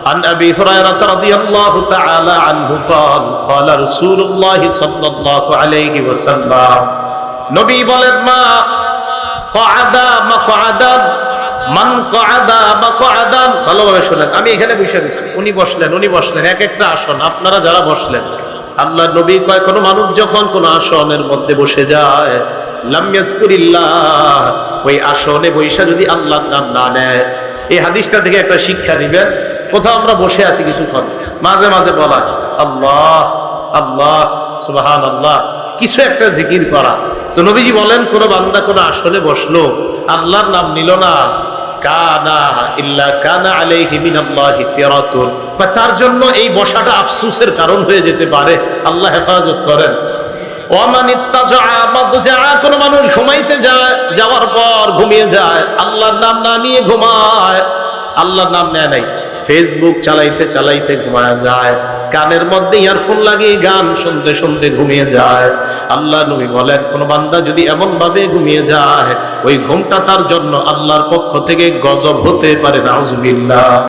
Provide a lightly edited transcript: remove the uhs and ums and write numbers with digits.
عن أبي هريرة رضي الله تعالى عنه قال قال رسول الله صلى الله عليه وسلم নবী বলেন মা قعدا مقعدا মান قعدا مقعدا ভালোভাবে শুনেন আমি এখানে বসে আছি উনি বসলেন এক একটা আসন আপনারা যারা বসলেন আল্লাহর নবী কয় কোন মানুষ যখন কোন আসনের মধ্যে বসে যায় লাম ইয়াজকুরিল্লাহ ওই আসনে বৈশা যদি আল্লাহর নাম না নেয় এই হাদিসটা থেকে একটা শিক্ষা নেবেন কোথাও আমরা বসে আছি কিছুক্ষণ মাঝে মাঝে বলা আল্লাহ আল্লাহ সুবহানাল্লাহ কিছু একটা জিকির করা তো নবীজি বলেন কোন বান্দা কোন আসনে বসলো আল্লাহর নাম নিল না কানা ইল্লা কানা আলাইহি মিনাল্লাহি তিরাতুন বা তার জন্য এই বসাটা আফসোসের কারণ হয়ে যেতে পারে আল্লাহ হেফাজত করেন ওয়ামান ইত্তাজা মাদজা কোন মানুষ ঘুমাইতে যায় যাওয়ার পর ঘুমিয়ে যায় আল্লাহর নাম না নিয়ে ঘুমায় আল্লাহর নাম নেয় নাই ফেসবুক চালাইতে চালাইতে ঘুমায় যায় কানের মধ্যে ইয়ারফোন লাগিয়ে গান শুনতে শুনতে ঘুমিয়ে যায় আল্লাহ নবী বলেন কোন বান্দা যদি এমন ভাবে ঘুমিয়ে যায় ওই ঘুমটা তার জন্য আল্লাহর পক্ষ থেকে গজব হতে পারে নাউজুবিল্লাহ।